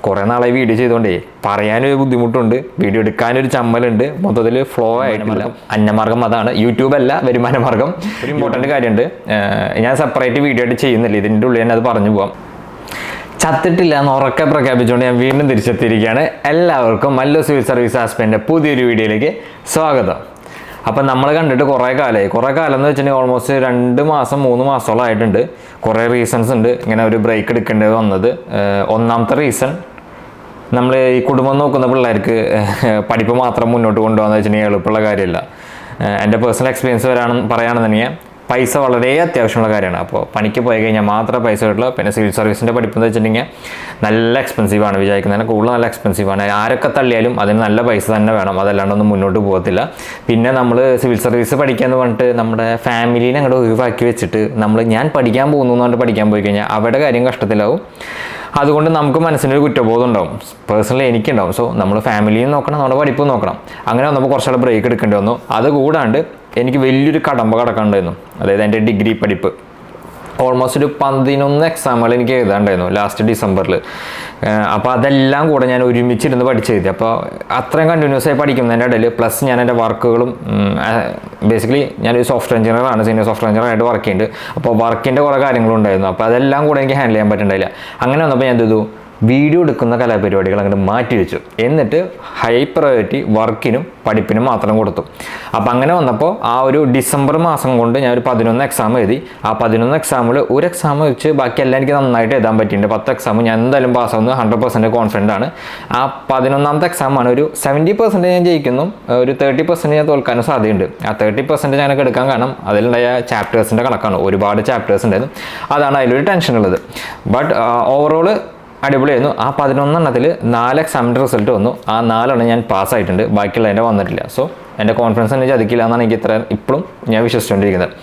കുറേ നാളായി വീഡിയോ ചെയ്തുകൊണ്ടേ പറയാനൊരു ബുദ്ധിമുട്ടുണ്ട്, വീഡിയോ എടുക്കാനൊരു ചമ്മലുണ്ട്, മൊത്തത്തിൽ ഫ്ലോ ആയിട്ടില്ല. അന്നമാർഗം അതാണ്, യൂട്യൂബ് അല്ല വരുമാന മാർഗം. ഒരു ഇമ്പോർട്ടൻറ്റ് കാര്യമുണ്ട്, ഞാൻ സെപ്പറേറ്റ് വീഡിയോ ആയിട്ട് ചെയ്യുന്നില്ല, ഇതിൻ്റെ ഉള്ളിൽ തന്നെ അത് പറഞ്ഞു പോകാം. ചത്തിട്ടില്ല എന്ന് ഉറക്കെ പ്രഖ്യാപിച്ചുകൊണ്ട് ഞാൻ വീണ്ടും തിരിച്ചെത്തിയിരിക്കുകയാണ്. എല്ലാവർക്കും മല്ലു സിവിൽ സർവീസ് ആസ്പിരൻ്റിൻ്റെ പുതിയൊരു വീഡിയോയിലേക്ക് സ്വാഗതം. അപ്പം നമ്മൾ കണ്ടിട്ട് കുറേ കാലം എന്ന് വെച്ചിട്ടുണ്ടെങ്കിൽ ഓൾമോസ്റ്റ് 2 മാസം 3 മാസത്തോളം ആയിട്ടുണ്ട്. കുറേ റീസൺസ് ഉണ്ട് ഇങ്ങനെ ഒരു ബ്രേക്ക് എടുക്കേണ്ടി വന്നത്. ഒന്നാമത്തെ റീസൺ, നമ്മൾ ഈ കുടുംബം നോക്കുന്ന പിള്ളേർക്ക് പഠിപ്പ് മാത്രം മുന്നോട്ട് കൊണ്ടുപോകാന്ന് വെച്ചിട്ടുണ്ടെങ്കിൽ എളുപ്പമുള്ള കാര്യമില്ല. എൻ്റെ പേഴ്സണൽ എക്സ്പീരിയൻസ് പറയുകയാണെന്നുണ്ടെങ്കിൽ പൈസ വളരെ അത്യാവശ്യമുള്ള കാര്യമാണ്. അപ്പോൾ പണിക്ക് പോയി കഴിഞ്ഞാൽ മാത്രമേ പൈസ കിട്ടുള്ളൂ. പിന്നെ സിവിൽ സർവീസിൻ്റെ പഠിപ്പെന്ന് വെച്ചിട്ടുണ്ടെങ്കിൽ നല്ല എക്സ്പെൻസീവാണ്, വിചാരിക്കുന്നതിന് കൂടുതൽ നല്ല എക്സ്പെൻസീവാണ്. ആരൊക്കെ തള്ളിയാലും അതിന് നല്ല പൈസ തന്നെ വേണം, അതല്ലാണ്ടൊന്നും മുന്നോട്ട് പോകത്തില്ല. പിന്നെ നമ്മൾ സിവിൽ സർവീസ് പഠിക്കാമെന്ന് പറഞ്ഞിട്ട് നമ്മുടെ ഫാമിലീനെ അങ്ങോട്ട് ഒഴിവാക്കി വെച്ചിട്ട് ഞാൻ പഠിക്കാൻ പോകുന്നു എന്ന് പറഞ്ഞിട്ട് പഠിക്കാൻ പോയി കഴിഞ്ഞാൽ അവരുടെ കാര്യം കഷ്ടത്തിലാവും. അതുകൊണ്ട് നമുക്ക് മനസ്സിനൊരു കുറ്റബോധം ഉണ്ടാവും, പേഴ്സണലി എനിക്കുണ്ടാവും. സോ നമ്മൾ ഫാമിലിയും നോക്കണം, നമ്മുടെ പഠിപ്പും നോക്കണം. അങ്ങനെ വന്നപ്പോൾ കുറച്ചുകൂടെ ബ്രേക്ക് എടുക്കേണ്ടി വന്നു. അതുകൂടാണ്ട് എനിക്ക് വലിയൊരു കടമ്പ കിടക്കാനുണ്ടായിരുന്നു. അതായത് എൻ്റെ ഡിഗ്രി പഠിപ്പ് ഓൾമോസ്റ്റ് ഒരു 11 എക്സാമുകൾ എനിക്ക് എഴുതാണ്ടായിരുന്നു ലാസ്റ്റ് ഡിസംബറിൽ. അപ്പോൾ അതെല്ലാം കൂടെ ഞാൻ ഒരുമിച്ചിരുന്ന് പഠിച്ചെഴുതി. അപ്പോൾ അത്രയും കണ്ടിന്യൂസ് ആയി പഠിക്കുന്നതിൻ്റെ ഇടയിൽ പ്ലസ് ഞാൻ എൻ്റെ വർക്കുകളും, ബേസിക്കലി ഞാനൊരു സോഫ്റ്റ്വെയർ എഞ്ചിനീയറാണ്, സീനിയർ സോഫ്റ്റ്വെയർ എഞ്ചിനീയറായിട്ട് വർക്ക് ചെയ്യുന്നുണ്ട്. അപ്പോൾ വർക്കിൻ്റെ കുറേ കാര്യങ്ങളുണ്ടായിരുന്നു. അപ്പോൾ അതെല്ലാം കൂടെ എനിക്ക് ഹാൻഡിൽ ചെയ്യാൻ പറ്റുന്നുണ്ടായില്ല. അങ്ങനെ വന്നപ്പോൾ ഞാൻ എന്ത് ചെയ്തു, വീഡിയോ എടുക്കുന്ന കലാപരിപാടികൾ അങ്ങോട്ട് മാറ്റി വെച്ചു. എന്നിട്ട് ഹൈ പ്രയോറിറ്റി വർക്കിനും പഠിപ്പിനും മാത്രം കൊടുത്തു. അപ്പം അങ്ങനെ വന്നപ്പോൾ ആ ഒരു ഡിസംബർ മാസം കൊണ്ട് ഞാൻ ഒരു 11 എക്സാം എഴുതി. ആ 11 എക്സാമിൽ ഒരു എക്സാം വെച്ച് ബാക്കിയെല്ലാം എനിക്ക് നന്നായിട്ട് എഴുതാൻ പറ്റിയിട്ടുണ്ട്. 10 എക്സാം ഞാൻ എന്തായാലും പാസ്സാവുന്നത് 100% കോൺഫിഡൻ്റ് ആണ്. ആ 11ാമത്തെ എക്സാമാണ് ഒരു 70% ഞാൻ ജയിക്കുന്നു, ഒരു 30% ഞാൻ തോൽക്കാനും സാധ്യതയുണ്ട്. ആ 30% ഞാനൊക്കെ എടുക്കാൻ കാരണം അതിലുണ്ടായ ചാപ്റ്റേഴ്സിൻ്റെ കണക്കാണ്. ഒരുപാട് ചാപ്റ്റേഴ്സ് ഉണ്ടായിരുന്നു, അതാണ് അതിലൊരു ടെൻഷൻ ഉള്ളത്. ബട്ട് ഓവറോൾ അടിപൊളിയായിരുന്നു. ആ 11 4 എക്സാമിൻ്റെ റിസൾട്ട് വന്നു. ആ 4 ഞാൻ പാസ്സായിട്ടുണ്ട്, ബാക്കിയുള്ള എൻ്റെ വന്നിട്ടില്ല. സോ എൻ്റെ കോൺഫിഡൻസ് എന്നെ ചതിക്കില്ല എന്നാണ് എനിക്ക് ഇപ്പോഴും ഞാൻ വിശ്വസിച്ചുകൊണ്ടിരിക്കുന്നത്.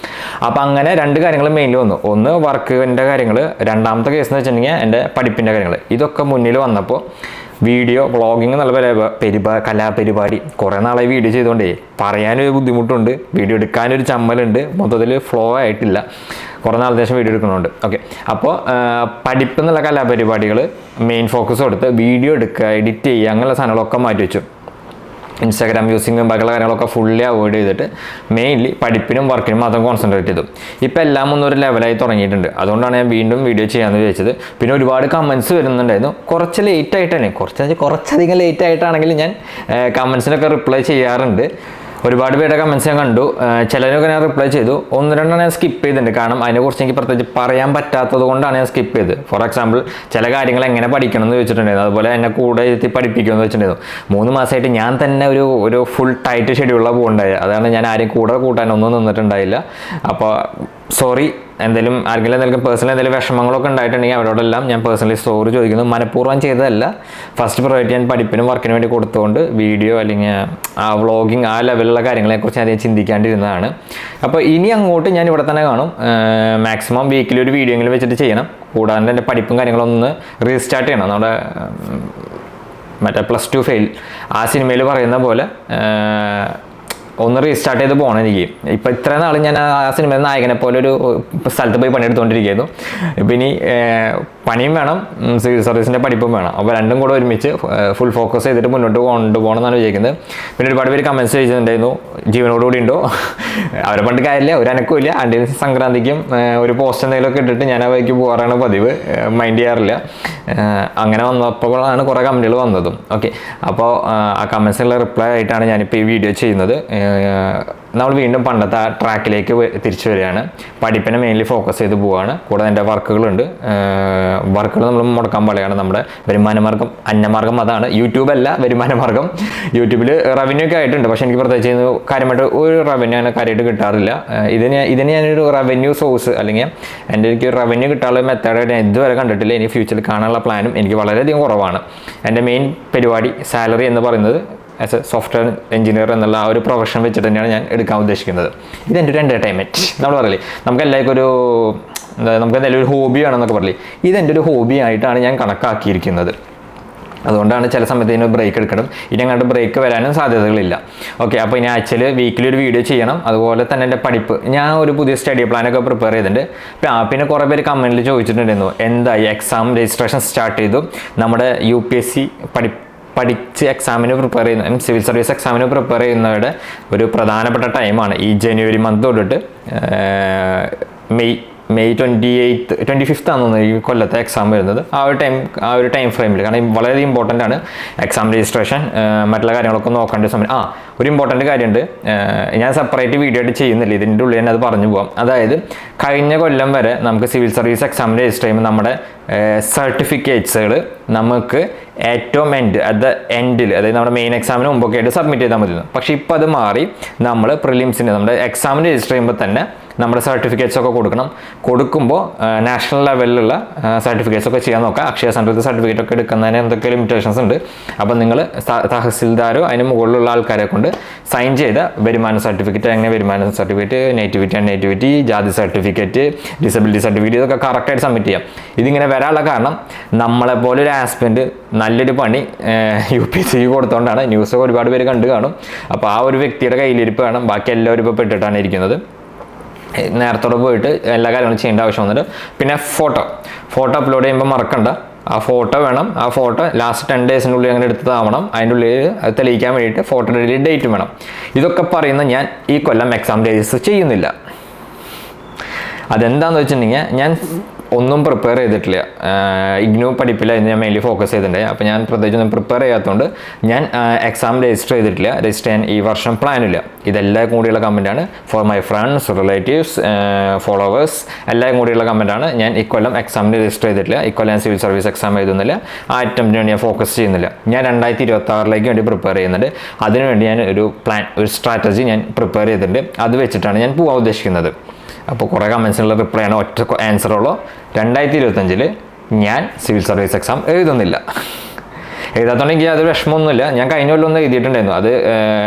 അപ്പോൾ അങ്ങനെ 2 കാര്യങ്ങൾ മെയിനിൽ വന്നു. ഒന്ന് വർക്കിൻ്റെ കാര്യങ്ങൾ, രണ്ടാമത്തെ കേസ് എന്ന് വെച്ചിട്ടുണ്ടെങ്കിൽ എൻ്റെ പഠിപ്പിൻ്റെ കാര്യങ്ങൾ. ഇതൊക്കെ മുന്നിൽ വന്നപ്പോൾ വീഡിയോ വ്ളോഗിങ് നല്ല കലാപരിപാടി കുറേ നാളായി വീഡിയോ ചെയ്തുകൊണ്ടേ പറയാനൊരു ബുദ്ധിമുട്ടുണ്ട്, വീഡിയോ എടുക്കാനൊരു ചമ്മലുണ്ട്, മൊത്തത്തിൽ ഫ്ലോ ആയിട്ടില്ല. കുറേ നാളത്തെ ശേഷം വീഡിയോ എടുക്കുന്നുണ്ട്. ഓക്കെ, അപ്പോൾ പഠിപ്പ് എന്നുള്ള കലാപരിപാടികൾ മെയിൻ ഫോക്കസ് കൊടുത്ത് വീഡിയോ എടുക്കുക, എഡിറ്റ് ചെയ്യുക, അങ്ങനെയുള്ള സാധനങ്ങളൊക്കെ മാറ്റി വെച്ചു. ഇൻസ്റ്റാഗ്രാം യൂസിങ്ങും ബാക്കിയുള്ള കാര്യങ്ങളൊക്കെ ഫുള്ളി അവോയ്ഡ് ചെയ്തിട്ട് മെയിൻലി പഠിപ്പിനും വർക്കിനും മാത്രം കോൺസെൻട്രേറ്റ് ചെയ്തു. ഇപ്പോൾ എല്ലാം ഒന്നൊരു ലെവലായി തുടങ്ങിയിട്ടുണ്ട്. അതുകൊണ്ടാണ് ഞാൻ വീണ്ടും വീഡിയോ ചെയ്യാമെന്ന് വിചാരിച്ചത്. പിന്നെ ഒരുപാട് കമൻസ് വരുന്നുണ്ടായിരുന്നു. കുറച്ച് ലേറ്റ് ആയിട്ടാണ്, കുറച്ചധികം ലേറ്റ് ആയിട്ടാണെങ്കിൽ ഞാൻ കമൻസിനൊക്കെ റിപ്ലൈ ചെയ്യാറുണ്ട്. ഒരുപാട് പേരുടെ കമൻസ് ഞാൻ കണ്ടു. ചിലരൊക്കെ ഞാൻ റിപ്ലൈ ചെയ്തു, 1-2 ഞാൻ സ്കിപ്പ് ചെയ്തിട്ടുണ്ട്. കാരണം അതിനെക്കുറിച്ച് എനിക്ക് പ്രത്യേകിച്ച് പറയാൻ പറ്റാത്തത് കൊണ്ടാണ് ഞാൻ സ്കിപ്പ് ചെയ്തത്. ഫോർ എക്സാമ്പിൾ, ചില കാര്യങ്ങൾ എങ്ങനെ പഠിക്കണം എന്ന് വെച്ചിട്ടുണ്ടായിരുന്നു, അതുപോലെ എന്നെ കൂടെ എത്തി പഠിപ്പിക്കുമെന്ന് വെച്ചിട്ടുണ്ടായിരുന്നു. 3 മാസമായിട്ട് ഞാൻ തന്നെ ഒരു ഫുൾ ടൈറ്റ് ഷെഡ്യൂളിലാണ് പോകുന്നുണ്ടായത്. അതാണ് ഞാൻ ആരെയും കൂടെ കൂട്ടാനൊന്നും നിന്നിട്ടുണ്ടായില്ല. അപ്പോൾ സോറി, ആർക്കെങ്കിലും പേഴ്സണൽ എന്തെങ്കിലും വിഷമങ്ങളൊക്കെ ഉണ്ടായിട്ടുണ്ടെങ്കിൽ അവരോടെല്ലാം ഞാൻ പേഴ്സണലി സോറി ചോദിക്കുന്നു. മനഃപൂർവ്വം ചെയ്തതല്ല. ഫസ്റ്റ് പ്രയോറിറ്റി ഞാൻ പഠിപ്പിനും വർക്കിനും വേണ്ടി കൊടുത്തുകൊണ്ട് വീഡിയോ അല്ലെങ്കിൽ ആ വ്ളോഗിങ് ആ ലെവലിലുള്ള കാര്യങ്ങളെക്കുറിച്ച് അധികം ചിന്തിക്കാണ്ടിരുന്നതാണ്. അപ്പോൾ ഇനി അങ്ങോട്ട് ഞാൻ ഇവിടെ തന്നെ കാണും. മാക്സിമം വീക്കിലി ഒരു വീഡിയോ എങ്കിലും വെച്ചിട്ട് ചെയ്യണം. കൂടാതെ എൻ്റെ പഠിപ്പും കാര്യങ്ങളൊന്ന് റീസ്റ്റാർട്ട് ചെയ്യണം. നമ്മുടെ മറ്റേ +2 ഫെയിൽ ആ സിനിമയിൽ പറയുന്ന പോലെ ഒന്ന് റീസ്റ്റാർട്ട് ചെയ്ത് പോകണം എനിക്ക്. ഇപ്പം ഇത്ര നാൾ ഞാൻ ആ സിനിമയിൽ നായകനെ പോലെ ഒരു സ്ഥലത്ത് പോയി പണിയെടുത്തുകൊണ്ടിരിക്കുന്നു. ഇപ്പം ഇനി പണിയും വേണം, സിവിൽ സർവീസിൻ്റെ പഠിപ്പും വേണം. അപ്പോൾ രണ്ടും കൂടെ ഒരുമിച്ച് ഫുൾ ഫോക്കസ് ചെയ്തിട്ട് മുന്നോട്ട് കൊണ്ടുപോകണം എന്നാണ് വിചാരിക്കുന്നത്. പിന്നെ ഒരുപാട് പേര് കമൻസ് ചെയ്തിട്ടുണ്ടായിരുന്നു, ജീവനോടുകൂടി ഉണ്ടോ? അവരെ പണ്ട് കാര്യമില്ല, ഒരു അനക്കവും ഇല്ല. അണ്ടിൽ സംക്രാന്തിക്കും ഒരു പോസ്റ്റ് എന്തെങ്കിലുമൊക്കെ ഇട്ടിട്ട് ഞാൻ ആ വഴിക്ക് പോകാറാണ് പതിവ്, മൈൻഡ് ചെയ്യാറില്ല. അങ്ങനെ വന്നപ്പോഴാണ് കുറേ കമൻറ്റുകൾ വന്നതും. ഓക്കെ, അപ്പോൾ ആ കമൻസിനുള്ള റിപ്ലൈ ആയിട്ടാണ് ഞാനിപ്പോൾ ഈ വീഡിയോ ചെയ്യുന്നത്. നമ്മൾ വീണ്ടും പണ്ടത്തെ ആ ട്രാക്കിലേക്ക് തിരിച്ചു വരികയാണ്. പഠിപ്പിനെ മെയിൻലി ഫോക്കസ് ചെയ്ത് പോവുകയാണ്. കൂടെ എൻ്റെ വർക്കുകളുണ്ട്. വർക്കുകൾ നമ്മൾ മുടക്കാൻ പാടിയാണ്. നമ്മുടെ വരുമാനമാർഗം അന്നമാർഗം അതാണ്, യൂട്യൂബ് അല്ല വരുമാനമാർഗം. യൂട്യൂബിൽ റവന്യൂ ഒക്കെ ആയിട്ടുണ്ട്, പക്ഷേ എനിക്ക് പ്രത്യേകിച്ച് കാര്യമായിട്ട് ഒരു റവന്യൂ അങ്ങനെ കാര്യമായിട്ട് കിട്ടാറില്ല. ഇതിന് ഞാനൊരു റവന്യൂ സോഴ്സ് അല്ലെങ്കിൽ എനിക്ക് റവന്യൂ കിട്ടാനുള്ള മെത്തേഡായിട്ട് ഞാൻ ഇതുവരെ കണ്ടിട്ടില്ല. ഇനി ഫ്യൂച്ചറിൽ കാണാനുള്ള പ്ലാനും എനിക്ക് വളരെയധികം കുറവാണ്. എൻ്റെ മെയിൻ പരിപാടി സാലറി എന്ന് പറയുന്നത് ആസ് എ സോഫ്റ്റ്വെയർ എഞ്ചിനീയർ എന്നുള്ള ആ ഒരു പ്രൊഫഷൻ വെച്ചിട്ട് തന്നെയാണ് ഞാൻ എടുക്കാൻ ഉദ്ദേശിക്കുന്നത്. ഇതെൻ്റെ ഒരു എൻ്റർടൈൻമെൻറ്റ്. നമ്മൾ പറയില്ലേ, നമുക്ക് എല്ലാവർക്കും നമുക്ക് എന്തെങ്കിലും ഒരു ഹോബി ആണെന്നൊക്കെ പറയില്ലേ, ഇതെൻ്റെ ഒരു ഹോബി ആയിട്ടാണ് ഞാൻ കണക്കാക്കിയിരിക്കുന്നത്. അതുകൊണ്ടാണ് ചില സമയത്ത് ഇതിന് ബ്രേക്ക് എടുക്കണം. ഇനി അങ്ങോട്ട് ബ്രേക്ക് വരാനും സാധ്യതകളില്ല. ഓക്കെ, അപ്പോൾ ഇനി ആഴ്ചയിൽ വീക്കിലി ഒരു വീഡിയോ ചെയ്യണം. അതുപോലെ തന്നെ എൻ്റെ പഠിപ്പ്, ഞാൻ ഒരു പുതിയ സ്റ്റഡി പ്ലാനൊക്കെ പ്രിപ്പയർ ചെയ്തിട്ടുണ്ട്. പിന്നെ കുറേ പേര് കമൻറ്റിൽ ചോദിച്ചിട്ടുണ്ടായിരുന്നു എന്തായി എക്സാം രജിസ്ട്രേഷൻ സ്റ്റാർട്ട് ചെയ്തു, നമ്മുടെ UPSC പഠിച്ച് എക്സാമിന് പ്രിപ്പയർ ചെയ്യുന്ന സിവിൽ സർവീസ് എക്സാമിന് പ്രിപ്പയർ ചെയ്യുന്നവരുടെ ഒരു പ്രധാനപ്പെട്ട ടൈമാണ് ഈ ജനുവരി മന്ത് തൊട്ടിട്ട് മെയ് 25th ആണെന്ന് ഈ കൊല്ലത്തെ എക്സാം വരുന്നത്. ആ ഒരു ടൈം ഫ്രെയിമിൽ, കാരണം വളരെ ഇമ്പോർട്ടൻ്റ് ആണ് എക്സാം രജിസ്ട്രേഷൻ. മറ്റുള്ള കാര്യങ്ങളൊക്കെ നോക്കേണ്ട സമയം. ഒരു ഇമ്പോർട്ടൻ്റ് കാര്യമുണ്ട്, ഞാൻ സെപ്പറേറ്റ് വീഡിയോ ആയിട്ട് ചെയ്യുന്നില്ല, ഇതിൻ്റെ ഉള്ളിൽ തന്നെ അത് പറഞ്ഞു പോകാം. അതായത് കഴിഞ്ഞ കൊല്ലം വരെ നമുക്ക് സിവിൽ സർവീസ് എക്സാം രജിസ്റ്റർ ചെയ്യുമ്പോൾ നമ്മുടെ സർട്ടിഫിക്കറ്റ്സുകൾ നമുക്ക് ഏറ്റവും എൻഡിൽ, അതായത് നമ്മുടെ മെയിൻ എക്സാമിന് മുമ്പൊക്കെ ആയിട്ട് സബ്മിറ്റ് ചെയ്താൽ മതി. പക്ഷേ ഇപ്പോൾ അത് മാറി നമ്മൾ പ്രിലിംസിന് നമ്മുടെ എക്സാമിന് രജിസ്റ്റർ ചെയ്യുമ്പോൾ തന്നെ നമ്മുടെ സർട്ടിഫിക്കറ്റ്സ് ഒക്കെ കൊടുക്കുമ്പോൾ നാഷണൽ ലെവലിലുള്ള സർട്ടിഫിക്കറ്റ്സ് ഒക്കെ ചെയ്യാൻ നോക്കാം. അക്ഷയ സെൻറ്ററിൽ സർട്ടിഫിക്കറ്റ് ഒക്കെ എടുക്കുന്നതിന് എന്തൊക്കെ ലിമിറ്റേഷൻസ് ഉണ്ട്. അപ്പോൾ നിങ്ങൾ തഹസിൽദാരോ അതിന് മുകളിലുള്ള ആൾക്കാരെ കൊണ്ട് സൈൻ ചെയ്ത വരുമാന സർട്ടിഫിക്കറ്റ്, അങ്ങനെ വരുമാന സർട്ടിഫിക്കറ്റ്, നേറ്റിവിറ്റി, ജാതി സർട്ടിഫിക്കറ്റ്, ഡിസബിലിറ്റി സർട്ടിഫിക്കറ്റ്, ഇതൊക്കെ കറക്റ്റായിട്ട് സബ്മിറ്റ് ചെയ്യാം. ഇതിങ്ങനെ വരാനുള്ള കാരണം നമ്മളെപ്പോലെ ഒരു ആസ്പിറന്റ് നല്ലൊരു പണി UPSC കൊടുത്തുകൊണ്ടാണ്. ന്യൂസ് ഒരുപാട് പേര് കണ്ടു കാണും. അപ്പോൾ ആ ഒരു വ്യക്തിയുടെ കയ്യിലിരിപ്പ് വേണം. ബാക്കി എല്ലാവരും ഇപ്പോൾ പെട്ടിട്ടാണ് ഇരിക്കുന്നത്. നേരത്തോടെ പോയിട്ട് എല്ലാ കാര്യങ്ങളും ചെയ്യേണ്ട ആവശ്യം വന്നിട്ട്. പിന്നെ ഫോട്ടോ അപ്ലോഡ് ചെയ്യുമ്പോൾ മറക്കണ്ട, ആ ഫോട്ടോ വേണം. ആ ഫോട്ടോ ലാസ്റ്റ് 10 daysനുള്ളിൽ അങ്ങനെ എടുത്തതാവണം. അതിൻ്റെ ഉള്ളിൽ അത് തെളിയിക്കാൻ വേണ്ടിയിട്ട് ഫോട്ടോയുടെ ഡേറ്റ് വേണം. ഇതൊക്കെ പറയുന്ന ഞാൻ ഈ കൊല്ലം എക്സാം രജിസ്റ്റർ ചെയ്യുന്നില്ല. അതെന്താണെന്ന് വെച്ചിട്ടുണ്ടെങ്കിൽ ഞാൻ ഒന്നും പ്രിപ്പയർ ചെയ്തിട്ടില്ല. ഇഗ്നു പഠിപ്പിലായിരുന്നു ഞാൻ മെയിൻലി ഫോക്കസ് ചെയ്തിട്ടുണ്ട്. അപ്പോൾ ഞാൻ പ്രത്യേകിച്ചൊന്നും പ്രിപ്പയർ ചെയ്യാത്തതുകൊണ്ട് ഞാൻ എക്സാം രജിസ്റ്റർ ചെയ്തിട്ടില്ല. രജിസ്റ്റർ ചെയ്യാൻ ഈ വർഷം പ്ലാനില്ല. ഇതെല്ലാം കൂടിയുള്ള കമൻറ്റാണ്. For my friends, relatives, followers എല്ലാം കൂടിയുള്ള കമൻറ്റാണ്. ഞാൻ ഇക്കൊല്ലം എക്സാമിന് രജിസ്റ്റർ ചെയ്തിട്ടില്ല. ഇക്കൊല്ലം ഞാൻ സിവിൽ സർവീസ് എക്സാം എഴുതുന്നില്ല. ആ അറ്റംപ്റ്റിന് വേണ്ടി ഞാൻ ഫോക്കസ് ചെയ്യുന്നില്ല. ഞാൻ 2026 വേണ്ടി പ്രിപ്പയർ ചെയ്യുന്നുണ്ട്. അതിനുവേണ്ടി ഞാൻ ഒരു സ്ട്രാറ്റജി ഞാൻ പ്രിപ്പയർ ചെയ്തിട്ടുണ്ട്. അത് വെച്ചിട്ടാണ് ഞാൻ പോകാൻ ഉദ്ദേശിക്കുന്നത്. അപ്പോൾ കുറേ കമൻസിനുള്ള റിപ്ലൈ ആണ്, ഒറ്റ ആൻസറുള്ളൂ. 2025 ഞാൻ സിവിൽ സർവീസ് എക്സാം എഴുതുന്നില്ല. എഴുതാത്തോണ്ടെങ്കിൽ അത് വിഷമമൊന്നുമില്ല. ഞാൻ കഴിഞ്ഞ കൊല്ലം ഒന്ന് എഴുതിയിട്ടുണ്ടായിരുന്നു. അത്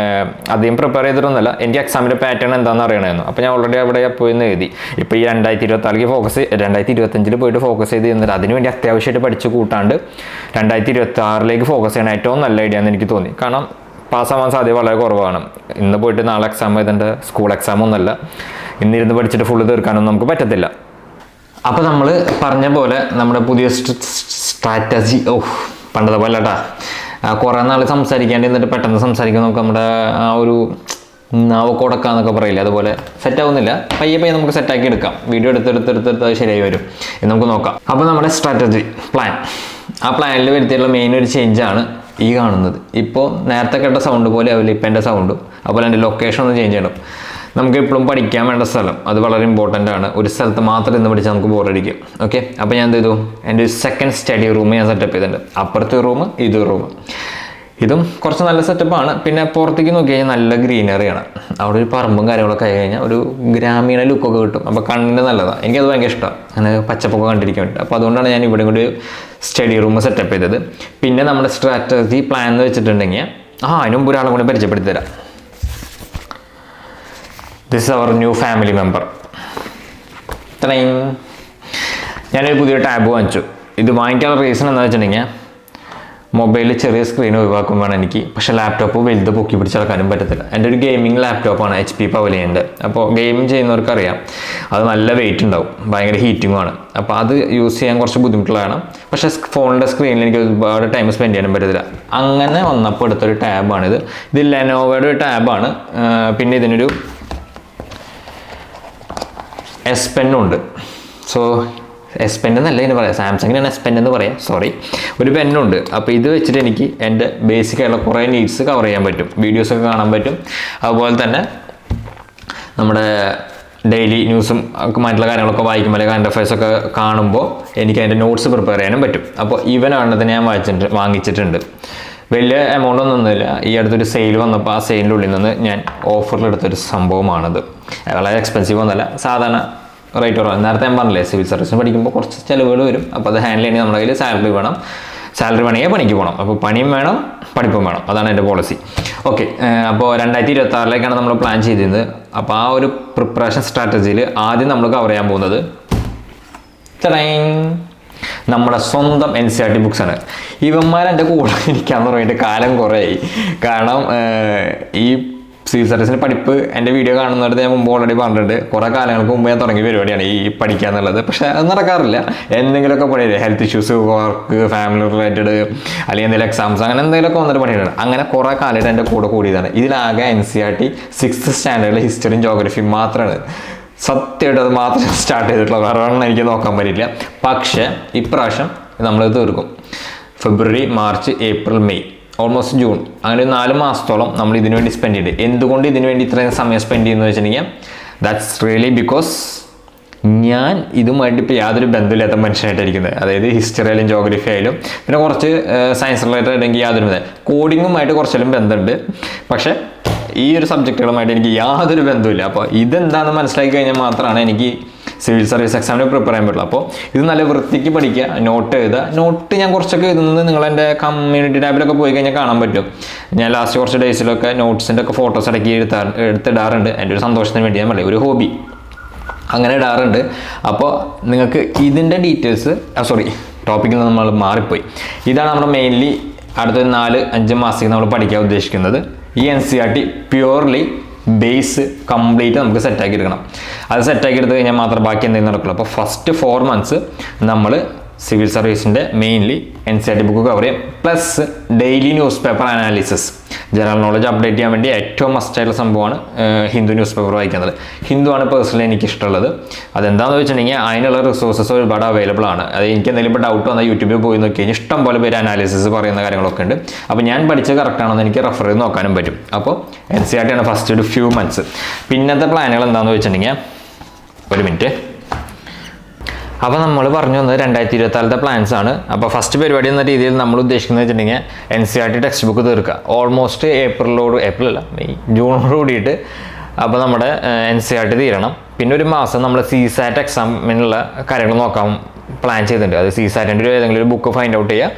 അധികം പ്രിപ്പയർ ചെയ്തിട്ടൊന്നുമല്ല. എനിക്ക് എക്സാമിൻ്റെ പാറ്റേൺ എന്താണെന്ന് അറിയണമായിരുന്നു. അപ്പോൾ ഞാൻ ഓൾറെഡി അവിടെ പോയി എന്ന് എഴുതി. ഇപ്പോൾ ഈ 2025 പോയിട്ട് ഫോക്കസ് ചെയ്ത് ചെയ്യുന്നത് അതിനുവേണ്ടി അത്യാവശ്യമായിട്ട് പഠിച്ച് കൂട്ടാണ്ട് 2026 ഫോക്കസ് ചെയ്യണം ഏറ്റവും നല്ല ഐഡിയ എന്ന് എനിക്ക് തോന്നി. കാരണം പാസ്സാവാൻ സാധ്യത വളരെ കുറവാണ്. ഇന്ന് പോയിട്ട് നാളെ എക്സാം എഴുതേണ്ട സ്കൂൾ എക്സാം ഒന്നുമല്ല. ഇന്നിരുന്ന് പഠിച്ചിട്ട് ഫുള്ള് തീർക്കാനൊന്നും നമുക്ക് പറ്റത്തില്ല. അപ്പോൾ നമ്മൾ പറഞ്ഞ പോലെ നമ്മുടെ പുതിയ സ്ട്രാറ്റജി പണ്ടത്തെ പോലെ കേട്ടാ കുറേ നാൾ സംസാരിക്കാണ്ട് എന്നിട്ട് പെട്ടെന്ന് സംസാരിക്കാൻ നമുക്ക് നമ്മുടെ ആ ഒരു നാവ് കൊടുക്കാന്നൊക്കെ പറയില്ല, അതുപോലെ സെറ്റാവുന്നില്ല. പയ്യെ നമുക്ക് സെറ്റാക്കി എടുക്കാം. വീഡിയോ എടുത്തെടുത്ത് അത് ശരിയായി വരും എന്ന് നമുക്ക് നോക്കാം. അപ്പോൾ നമ്മുടെ സ്ട്രാറ്റജി ആ പ്ലാനിൽ വരുത്തിയിട്ടുള്ള മെയിൻ ഒരു ചേഞ്ചാണ് ഈ കാണുന്നത്. ഇപ്പോൾ നേരത്തെ കേട്ട സൗണ്ട് പോലെ ആവില്ല ഇപ്പം എൻ്റെ സൗണ്ടും. അതുപോലെ എൻ്റെ ലൊക്കേഷൻ ഒന്ന് ചേഞ്ച് ചെയ്യണം. നമുക്ക് എപ്പോഴും പഠിക്കാൻ വേണ്ട സ്ഥലം അത് വളരെ ഇമ്പോർട്ടൻ്റ് ആണ്. ഒരു സ്ഥലത്ത് മാത്രം ഇന്ന് പഠിച്ചാൽ നമുക്ക് ബോറടിക്കും. ഓക്കെ, അപ്പോൾ ഞാൻ എന്ത് ചെയ്തു, എൻ്റെ ഒരു സെക്കൻഡ് സ്റ്റഡി റൂം ഞാൻ സെറ്റപ്പ് ചെയ്തിട്ടുണ്ട്. അപ്പുറത്തെ റൂം, ഇതൊരു റൂം. ഇതും കുറച്ച് നല്ല സെറ്റപ്പാണ്. പിന്നെ പുറത്തേക്ക് നോക്കി കഴിഞ്ഞാൽ നല്ല ഗ്രീനറിയാണ്. അവിടെ ഒരു പറമ്പും കാര്യങ്ങളൊക്കെ ആയി കഴിഞ്ഞാൽ ഒരു ഗ്രാമീണ ലുക്കൊക്കെ കിട്ടും. അപ്പോൾ കണ്ണിന് നല്ലതാണ്. എനിക്കത് ഭയങ്കര ഇഷ്ടമാണ്, അങ്ങനെ പച്ചപ്പൊക്കെ കണ്ടിരിക്കാൻ വേണ്ടി. അപ്പോൾ അതുകൊണ്ടാണ് ഞാൻ ഇവിടെ കൂടി സ്റ്റഡി റൂം സെറ്റപ്പ് ചെയ്തത്. പിന്നെ നമ്മുടെ സ്ട്രാറ്റജി പ്ലാൻ എന്ന് വെച്ചിട്ടുണ്ടെങ്കിൽ അതിന് മുമ്പ് ഒരാളെ കൂടി പരിചയപ്പെടുത്തി തരാം. This our new family member. ഇത്രയും ഞാനൊരു പുതിയ ടാബ് വാങ്ങിച്ചു. ഇത് വാങ്ങിക്കാനുള്ള റീസൺ എന്താണെന്ന് വെച്ചിട്ടുണ്ടെങ്കിൽ മൊബൈലിൽ ചെറിയ സ്ക്രീൻ ഒഴിവാക്കും വേണം എനിക്ക്. പക്ഷേ ലാപ്ടോപ്പ് വലുത് പൊക്കി പിടിച്ചെടുക്കാനും പറ്റത്തില്ല. എൻ്റെ ഒരു ഗെയിമിംഗ് ലാപ്ടോപ്പാണ്, HP പവലിയൻ്റെ. അപ്പോൾ ഗെയിമിംഗ് ചെയ്യുന്നവർക്കറിയാം അത് നല്ല വെയിറ്റ് ഉണ്ടാവും, ഭയങ്കര ഹീറ്റിങ്ങുമാണ്. അപ്പോൾ അത് യൂസ് ചെയ്യാൻ കുറച്ച് ബുദ്ധിമുട്ടുള്ളതാണ്. പക്ഷേ ഫോണിൻ്റെ സ്ക്രീനിൽ എനിക്ക് ഒരുപാട് ടൈം സ്പെൻഡ് ചെയ്യാനും പറ്റത്തില്ല. അങ്ങനെ വന്നപ്പോൾ എടുത്തൊരു ടാബാണിത്. ഇത് ലെനോവയുടെ ഒരു ടാബാണ്. പിന്നെ ഇതിനൊരു S Pen ഉണ്ട്. സോ S Pen എന്നല്ല ഇതിന് പറയാം, സാംസങ്ങിനാണ് S Pen എന്ന് പറയാം, സോറി. ഒരു പെന്നുണ്ട്. അപ്പോൾ ഇത് വെച്ചിട്ട് എനിക്ക് എൻ്റെ ബേസിക് ആയിട്ടുള്ള കുറേ നീഡ്സ് കവർ ചെയ്യാൻ പറ്റും, വീഡിയോസൊക്കെ കാണാൻ പറ്റും. അതുപോലെ തന്നെ നമ്മുടെ ഡെയിലി ന്യൂസും മറ്റുള്ള കാര്യങ്ങളൊക്കെ വായിക്കുമ്പോൾ അല്ലെങ്കിൽ കറണ്ട് അഫയേഴ്സൊക്കെ കാണുമ്പോൾ എനിക്ക് അതിൻ്റെ നോട്ട്സ് പ്രിപ്പയർ ചെയ്യാനും പറ്റും. അപ്പോൾ ഇവനാണെന്ന് ഞാൻ വാങ്ങിച്ചിട്ടുണ്ട്. വലിയ എമൗണ്ട് ഒന്നുമില്ല. ഈ അടുത്തൊരു സെയിൽ വന്നപ്പോൾ ആ സെയിലിൻ്റെ ഉള്ളിൽ നിന്ന് ഞാൻ ഓഫറിലെടുത്തൊരു സംഭവമാണത്. വളരെ എക്സ്പെൻസീവ് ഒന്നല്ല, സാധാരണ റേറ്റ് കുറവാണ്. നേരത്തെ ഞാൻ പറഞ്ഞില്ലേ, സിവിൽ സർവീസിന് പഠിക്കുമ്പോൾ കുറച്ച് ചിലവുകൾ വരും. അപ്പോൾ അത് ഹാൻഡിൽ ചെയ്യണമെങ്കിൽ നമ്മുടെ കയ്യിൽ സാലറി വേണം. സാലറി വേണമെങ്കിൽ പണിക്ക് പോകണം. അപ്പോൾ പണിയും വേണം, പഠിപ്പും വേണം. അതാണ് എൻ്റെ പോളിസി. ഓക്കെ, അപ്പോൾ 2026 നമ്മൾ പ്ലാൻ ചെയ്തിരുന്നത്. അപ്പോൾ ആ ഒരു പ്രിപ്പറേഷൻ സ്ട്രാറ്റജിയിൽ ആദ്യം നമ്മൾ കവർ ചെയ്യാൻ പോകുന്നത് നമ്മുടെ സ്വന്തം NCERT ബുക്സാണ്. ഇവന്മാർ എൻ്റെ കൂടെ ഇരിക്കാന്ന് പറഞ്ഞിട്ട് കാലം കുറേയായി. കാരണം ഈ സിവിൽ സർവീസിൻ്റെ പഠിപ്പ് എൻ്റെ വീഡിയോ കാണുന്നിടത്ത് ഞാൻ മുമ്പ് ഓൾറെഡി പറഞ്ഞിട്ടുണ്ട്. കുറേ കാലങ്ങൾക്ക് മുമ്പ് ഞാൻ തുടങ്ങിയ പരിപാടിയാണ് ഈ പഠിക്കുക എന്നുള്ളത്. പക്ഷേ അത് നടക്കാറില്ല. എന്തെങ്കിലുമൊക്കെ പണിയില്ലേ, health issues, work, family related, അല്ലെങ്കിൽ എന്തെങ്കിലും എക്സാംസ്, അങ്ങനെ എന്തെങ്കിലുമൊക്കെ വന്നിട്ട് പണിയിട്ടുണ്ട്. അങ്ങനെ കുറേ കാലമായിട്ട് എൻ്റെ കൂടെ കൂടിയതാണ്. ഇതിലാകെ NCERT 6th സ്റ്റാൻഡേർഡിൽ ഹിസ്റ്ററിയും ജോഗ്രഫിയും മാത്രമാണ് സത്യമായിട്ട് അത് മാത്രം സ്റ്റാർട്ട് ചെയ്തിട്ടുള്ളത്. കാരണം എനിക്ക് നോക്കാൻ പറ്റില്ല. പക്ഷേ ഇപ്രാവശ്യം നമ്മളത് തീർക്കും. February, March, April, May, almost June, അങ്ങനെ 4 മാസത്തോളം നമ്മൾ ഇതിനു വേണ്ടി സ്പെൻഡ് ചെയ്ത്. എന്തുകൊണ്ട് ഇതിനു വേണ്ടി ഇത്രയും സമയം സ്പെൻഡ് ചെയ്യുന്നത് വെച്ചിട്ടുണ്ടെങ്കിൽ ദാറ്റ്സ് റിയലി ബിക്കോസ് ഞാൻ ഇതുമായിട്ട് ഇപ്പോൾ യാതൊരു ബന്ധമില്ലാത്ത മനുഷ്യനായിട്ടായിരിക്കുന്നത്. അതായത് ഹിസ്റ്ററി ആയാലും ജോഗ്രഫി ആയാലും പിന്നെ കുറച്ച് സയൻസ് റിലേറ്റഡ് ആണെങ്കിൽ യാതൊരു ബന്ധം, കോഡിങ്ങുമായിട്ട് കുറച്ചെല്ലാം ബന്ധമുണ്ട്. പക്ഷേ ഈ ഒരു സബ്ജക്റ്റുകളുമായിട്ട് എനിക്ക് യാതൊരു ബന്ധമില്ല. അപ്പോൾ ഇതെന്താണെന്ന് മനസ്സിലാക്കി കഴിഞ്ഞാൽ മാത്രമാണ് എനിക്ക് സിവിൽ സർവീസ് എക്സാമിന് പ്രിപ്പയർ ചെയ്യാൻ പറ്റുള്ളൂ. അപ്പോൾ ഇത് നല്ല വൃത്തിക്ക് പഠിക്കുക, നോട്ട് എഴുതുക. നോട്ട് ഞാൻ കുറച്ചൊക്കെ എഴുതുന്നത് നിങ്ങളെൻ്റെ കമ്മ്യൂണിറ്റി ടാബിലൊക്കെ പോയി കഴിഞ്ഞാൽ കാണാൻ പറ്റും. ഞാൻ ലാസ്റ്റ് കുറച്ച് ഡേയ്സിലൊക്കെ നോട്ട്സിൻ്റെ ഒക്കെ ഫോട്ടോസ് ഇടയ്ക്ക് എടുത്തിടാറുണ്ട്. എൻ്റെ ഒരു സന്തോഷത്തിന് വേണ്ടി, ഞാൻ പറയും, ഒരു ഹോബി, അങ്ങനെ ഇടാറുണ്ട്. അപ്പോൾ നിങ്ങൾക്ക് ഇതിൻ്റെ ഡീറ്റെയിൽസ് ടോപ്പിക്കിൽ നിന്ന് നമ്മൾ മാറിപ്പോയി. ഇതാണ് നമ്മൾ മെയിൻലി അടുത്തൊരു 4-5 മാസത്തേക്ക് നമ്മൾ പഠിക്കാൻ ഉദ്ദേശിക്കുന്നത്. ഈ NCERT പ്യുവർലി ബേസ് കംപ്ലീറ്റ് നമുക്ക് സെറ്റാക്കി എടുക്കണം. അത് സെറ്റാക്കി എടുത്ത് കഴിഞ്ഞാൽ മാത്രം ബാക്കി എന്തെങ്കിലും നടക്കുള്ളൂ. അപ്പോൾ ഫസ്റ്റ് 4 months നമ്മൾ സിവിൽ സർവീസിൻ്റെ മെയിൻലി NCERT ബുക്ക് കവർ ചെയ്യും. Plus daily newspaper analysis, general knowledge update ചെയ്യാൻ വേണ്ടി ഏറ്റവും മസ്റ്റായിട്ടുള്ള സംഭവമാണ് ഹിന്ദു ന്യൂസ് പേപ്പർ വായിക്കുന്നത്. ഹിന്ദു ആണ് പേഴ്സണലി എനിക്ക് ഇഷ്ടമുള്ളത്. അതെന്താണെന്ന് വെച്ചിട്ടുണ്ടെങ്കിൽ അതിനുള്ള റിസോഴ്സസ് ഒരുപാട് അവൈലബിൾ ആണ്. അത് എനിക്ക് എന്തെങ്കിലും ഇപ്പോൾ ഡൗട്ട് വന്നാൽ യൂട്യൂബിൽ പോയി നോക്കി കഴിഞ്ഞാൽ ഇഷ്ടം പോലെ പേര് അനാലിസിസ് പറയുന്ന കാര്യങ്ങളൊക്കെ ഉണ്ട്. അപ്പോൾ ഞാൻ പഠിച്ചത് കറക്റ്റാണെന്ന് എനിക്ക് റെഫർ ചെയ്ത് നോക്കാനും പറ്റും. അപ്പോൾ NCERT ആണ് ഫസ്റ്റ് ഒരു ഫ്യൂ മന്ത്സ്. പിന്നത്തെ പ്ലാനുകൾ എന്താണെന്ന് വെച്ചിട്ടുണ്ടെങ്കിൽ, ഒരു മിനിറ്റ്, അപ്പോൾ നമ്മൾ പറഞ്ഞു വന്നത് 2024 പ്ലാൻസ് ആണ്. അപ്പോൾ ഫസ്റ്റ് പരിപാടി എന്ന രീതിയിൽ നമ്മൾ ഉദ്ദേശിക്കുന്നത് വെച്ചിട്ടുണ്ടെങ്കിൽ NCERT ടെക്സ്റ്റ് ബുക്ക് തീർക്കുക. ഓൾമോസ്റ്റ് മെയ് ജൂണോട് കൂടിയിട്ട് അപ്പോൾ നമ്മുടെ NCERT തീരണം. പിന്നെ ഒരു മാസം നമ്മൾ CSAT എക്സാമിനുള്ള കാര്യങ്ങൾ നോക്കാൻ പ്ലാൻ ചെയ്തിട്ടുണ്ട്. അത് CSATൻ്റെ ഏതെങ്കിലും ഒരു ബുക്ക് ഫൈൻഡ് ഔട്ട് ചെയ്യുക,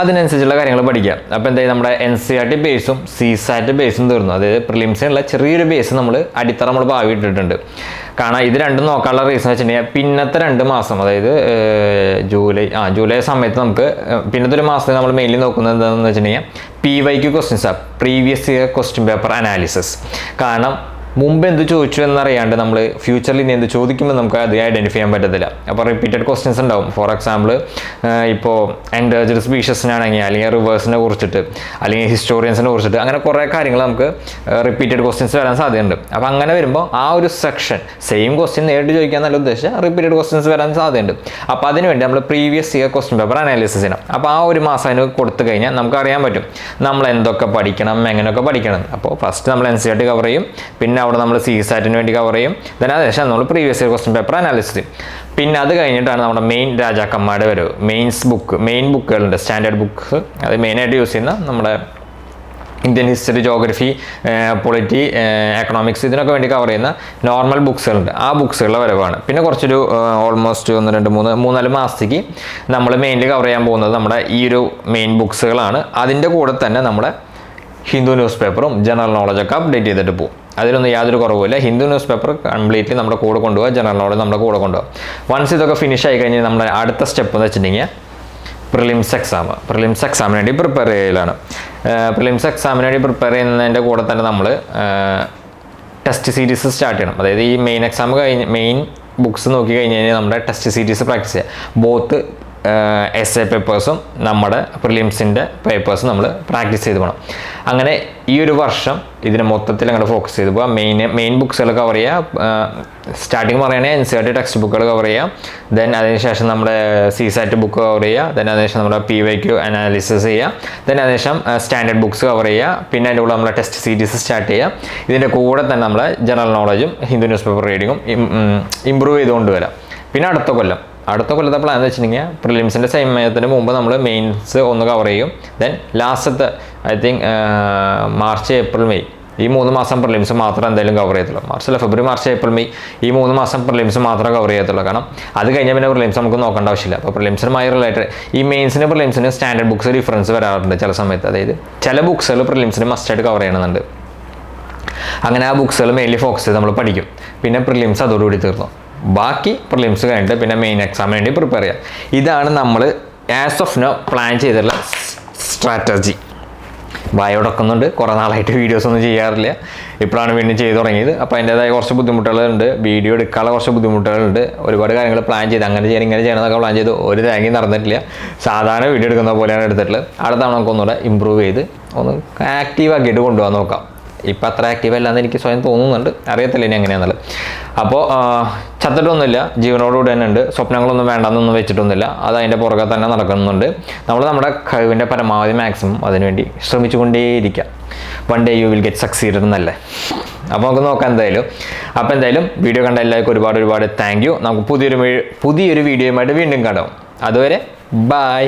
അതിനനുസരിച്ചുള്ള കാര്യങ്ങൾ പഠിക്കുക. അപ്പോൾ എന്തായാലും നമ്മുടെ NCERT ബേസും CSAT ബേസും തീർന്നു. അതായത് പ്രിലിംസിനുള്ള ചെറിയൊരു ബേസ് നമ്മൾ അടിത്തറ നമ്മൾ ഭാവി ഇട്ടിട്ടുണ്ട്. കാരണം ഇത് രണ്ടും നോക്കാനുള്ള റീസൺ വെച്ചിട്ടുണ്ടെങ്കിൽ പിന്നത്തെ 2 മാസം, അതായത് ജൂലൈ സമയത്ത് നമുക്ക് പിന്നത്തെ ഒരു മാസത്തിൽ നമ്മൾ മെയിൻലി നോക്കുന്നത് എന്താണെന്ന് വെച്ചിട്ടുണ്ടെങ്കിൽ PYQ ക്വസ്റ്റ്യൻസാണ്, previous year question paper analysis. കാരണം മുമ്പ് എന്ത് ചോദിച്ചു എന്നറിയാണ്ട് നമ്മൾ ഫ്യൂച്ചറിൽ ഇനി എന്ത് ചോദിക്കുമ്പോൾ നമുക്ക് അത് ഐഡൻറ്റിഫൈ ചെയ്യാൻ പറ്റത്തില്ല. അപ്പോൾ റിപ്പീറ്റഡ് ക്വസ്റ്റ്യൻസ് ഉണ്ടാവും. ഫോർ എക്സാമ്പിൾ ഇപ്പോൾ എൻഡേർജ്ഡ് സ്പീഷീസിനാണെങ്കിൽ, അല്ലെങ്കിൽ റിവേഴ്സിനെ കുറിച്ചിട്ട്, അല്ലെങ്കിൽ ഹിസ്റ്റോറിയൻസിനെ കുറിച്ചിട്ട്, അങ്ങനെ കുറേ കാര്യങ്ങൾ നമുക്ക് റിപ്പീറ്റഡ് ക്വസ്റ്റ്യൻസ് വരാൻ സാധ്യതയുണ്ട്. അപ്പോൾ അങ്ങനെ വരുമ്പോൾ ആ ഒരു സെക്ഷൻ സെയിം ക്വസ്റ്റ്യൻ നേരിട്ട് ചോദിക്കാൻ നല്ല ഉദ്ദേശിച്ചാൽ റിപ്പീറ്റഡ് ക്വസ്റ്റ്യൻസ് വരാൻ സാധ്യതയുണ്ട്. അപ്പോൾ അതിനുവേണ്ടി നമ്മൾ previous year question paper analysis ചെയ്യണം. അപ്പോൾ ആ ഒരു മാസം അതിന് കൊടുത്തു കഴിഞ്ഞാൽ നമുക്ക് അറിയാൻ പറ്റും നമ്മൾ എന്തൊക്കെ പഠിക്കണം, എങ്ങനെയൊക്കെ പഠിക്കണം. അപ്പോൾ ഫസ്റ്റ് നമ്മൾ NCERT കവർ ചെയ്യും, പിന്നെ അവിടെ നമ്മൾ CSATന് വേണ്ടി കവർ ചെയ്യും. അതിനുശേഷം നമ്മൾ previous year question paper analysis ചെയ്യും. പിന്നെ അത് കഴിഞ്ഞിട്ടാണ് നമ്മുടെ മെയിൻ രാജാക്കന്മാരുടെ വരവ്. മെയിൻ ബുക്കുകളുണ്ട്, സ്റ്റാൻഡേർഡ് ബുക്ക്സ്. അത് മെയിനായിട്ട് യൂസ് ചെയ്യുന്ന നമ്മുടെ Indian history, geography, polity, economics, ഇതിനൊക്കെ വേണ്ടി കവർ ചെയ്യുന്ന നോർമൽ ബുക്സുകളുണ്ട്. ആ ബുക്സുകളുടെ വരവാണ്. പിന്നെ കുറച്ചൊരു ഓൾമോസ്റ്റ് 3-4 മാസത്തേക്ക് നമ്മൾ മെയിൻലി കവർ ചെയ്യാൻ പോകുന്നത് നമ്മുടെ ഈ ഒരു മെയിൻ ബുക്സുകളാണ്. അതിൻ്റെ കൂടെ തന്നെ നമ്മുടെ ഹിന്ദു ന്യൂസ് പേപ്പറും ജനറൽ നോളജൊക്കെ അപ്ഡേറ്റ് ചെയ്തിട്ട് പോകും. അതിലൊന്നും യാതൊരു കുറവുമില്ല. ഹിന്ദു ന്യൂസ് പേപ്പർ കംപ്ലീറ്റ്ലി നമ്മുടെ കൂടെ കൊണ്ടുപോകുക, ജനറൽ നോളജ് നമ്മുടെ കൂടെ കൊണ്ടുപോകുക. വൺസ് ഇതൊക്കെ ഫിനിഷ് ആയി കഴിഞ്ഞാൽ നമ്മുടെ അടുത്ത സ്റ്റെപ്പ് എന്ന് വെച്ചിട്ടുണ്ടെങ്കിൽ പ്രിലിംസ് എക്സാമിന് വേണ്ടി പ്രിപ്പയർ ചെയ്യലാണ്. പ്രിലിംസ് എക്സാമിന് വേണ്ടി പ്രിപ്പയർ ചെയ്യുന്നതിൻ്റെ കൂടെ തന്നെ നമ്മൾ ടെസ്റ്റ് സീരീസ് സ്റ്റാർട്ട് ചെയ്യണം. അതായത് ഈ മെയിൻ എക്സാം മെയിൻ ബുക്സ് നോക്കി കഴിഞ്ഞ് കഴിഞ്ഞാൽ നമ്മുടെ ടെസ്റ്റ് സീരീസ് പ്രാക്ടീസ് ചെയ്യുക. ബോത്ത് essay പേപ്പേഴ്സും നമ്മുടെ പ്രിലിംസിൻ്റെ പേപ്പേഴ്സും നമ്മൾ പ്രാക്ടീസ് ചെയ്ത് പോകണം. അങ്ങനെ ഈ ഒരു വർഷം ഇതിനെ മൊത്തത്തിൽ അങ്ങോട്ട് ഫോക്കസ് ചെയ്ത് പോകാം. മെയിൻ ബുക്സുകൾ കവർ ചെയ്യുക. സ്റ്റാർട്ടിങ് പറയുകയാണെങ്കിൽ NCERT ടെക്സ്റ്റ് ബുക്കുകൾ കവർ ചെയ്യുക. ദെൻ അതിനുശേഷം നമ്മുടെ CSAT ബുക്ക് കവർ ചെയ്യുക. ദെൻ അതിനുശേഷം നമ്മുടെ PYQ അനാലിസിസ് ചെയ്യുക. ദെൻ അതിനുശേഷം സ്റ്റാൻഡേർഡ് ബുക്സ് കവർ ചെയ്യുക. പിന്നെ അതിൻ്റെ കൂടെ നമ്മുടെ ടെസ്റ്റ് സീരീസ് സ്റ്റാർട്ട് ചെയ്യുക. ഇതിൻ്റെ കൂടെ തന്നെ നമ്മുടെ ജനറൽ നോളജും ഹിന്ദു ന്യൂസ് പേപ്പർ റീഡിങ്ങും ഇമ്പ്രൂവ് ചെയ്തുകൊണ്ട് വരാം. പിന്നെ അടുത്ത കൊല്ലത്തെ പ്ലാൻ എന്ന് വെച്ചിട്ടുണ്ടെങ്കിൽ പ്രിലിംസിൻ്റെ സമയത്തിന് മുമ്പ് നമ്മൾ മെയിൻസ് ഒന്ന് കവർ ചെയ്യും. ദെൻ ലാസ്റ്റത്തെ I think March, April, May ഈ 3 മാസം പ്രിലിംസ് മാത്രം എന്തായാലും കവർ ചെയ്യത്തുള്ളൂ. ഫെബ്രുവരി, മാർച്ച്, ഏപ്രിൽ, മെയ് ഈ 3 മാസം പ്രിലിംസ് മാത്രമേ കവർ ചെയ്യത്തുള്ളൂ. കാരണം അത് കഴിഞ്ഞാൽ പിന്നെ പ്രിലിംസ് നമുക്ക് നോക്കേണ്ട ആവശ്യമില്ല. അപ്പോൾ പ്രിലിംസിനുമായി റിലേറ്റഡ് ഈ മെയിൻസിന് പ്രിലിംസിന് സ്റ്റാൻഡേർഡ് ബുക്സ് ഡിഫറൻസ് വരാറുണ്ട് ചില സമയത്ത്. അതായത് ചില ബുക്സുകൾ പ്രിലിംസിന് മസ്റ്റായിട്ട് കവർ ചെയ്യണമെന്നുണ്ട്. അങ്ങനെ ആ ബുക്സുകൾ മെയിൻലി ഫോക്കസ് ചെയ്ത് നമ്മൾ പഠിക്കും. പിന്നെ പ്രിലിംസ് അതോടുകൂടി തീർന്നു. ബാക്കി പ്രിലിംസ് കഴിഞ്ഞിട്ട് പിന്നെ മെയിൻ എക്സാമിന് വേണ്ടി പ്രിപ്പയർ ചെയ്യാം. ഇതാണ് നമ്മൾ ആസ് ഓഫ് നോ പ്ലാൻ ചെയ്തിട്ടുള്ള സ്ട്രാറ്റജി. വായോടൊക്കുന്നുണ്ട്, കുറേ നാളായിട്ട് വീഡിയോസ് ഒന്നും ചെയ്യാറില്ല, ഇപ്പോഴാണ് വീണ്ടും ചെയ്ത് തുടങ്ങിയത്. അപ്പോൾ അതിൻ്റേതായ കുറച്ച് ബുദ്ധിമുട്ടുകളുണ്ട്, വീഡിയോ എടുക്കാനുള്ള കുറച്ച് ബുദ്ധിമുട്ടുകളുണ്ട്, ഒരുപാട് കാര്യങ്ങൾ പ്ലാൻ ചെയ്ത് അങ്ങനെ ചെയ്യണം ഇങ്ങനെ ചെയ്യണം എന്നൊക്കെ പ്ലാൻ ചെയ്ത് ഒരു തേങ്ങയും നടന്നിട്ടില്ല. സാധാരണ വീഡിയോ എടുക്കുന്ന പോലെയാണ് എടുത്തിട്ടുള്ളത്. അടുത്ത തവണ നമുക്ക് ഒന്നുകൂടെ ഇമ്പ്രൂവ് ചെയ്ത് ഒന്ന് ആക്റ്റീവ് ആക്കിയിട്ട് കൊണ്ടുപോകാൻ നോക്കാം. ഇപ്പം അത്ര ആക്റ്റീവ് അല്ലാന്ന് എനിക്ക് സ്വയം തോന്നുന്നുണ്ട്, അറിയത്തില്ല ഇനി എങ്ങനെയാണെന്നുള്ളത്. അപ്പോൾ ചത്തിട്ടൊന്നുമില്ല, ജീവനോടുകൂടി തന്നെ ഉണ്ട്. സ്വപ്നങ്ങളൊന്നും വേണ്ടെന്നൊന്നും വെച്ചിട്ടൊന്നുമില്ല, അത് അതിൻ്റെ പുറകെ തന്നെ നടക്കുന്നുണ്ട്. നമ്മൾ നമ്മുടെ കഴിവിൻ്റെ പരമാവധി മാക്സിമം അതിനുവേണ്ടി ശ്രമിച്ചുകൊണ്ടേയിരിക്കാം. One day you will get succeeded എന്നല്ലേ. അപ്പോൾ നമുക്ക് നോക്കാം എന്തായാലും. അപ്പോൾ എന്തായാലും വീഡിയോ കണ്ട എല്ലാവർക്കും ഒരുപാട് താങ്ക് യു. നമുക്ക് പുതിയൊരു വീഡിയോയുമായിട്ട് വീണ്ടും കാണാം. അതുവരെ ബൈ.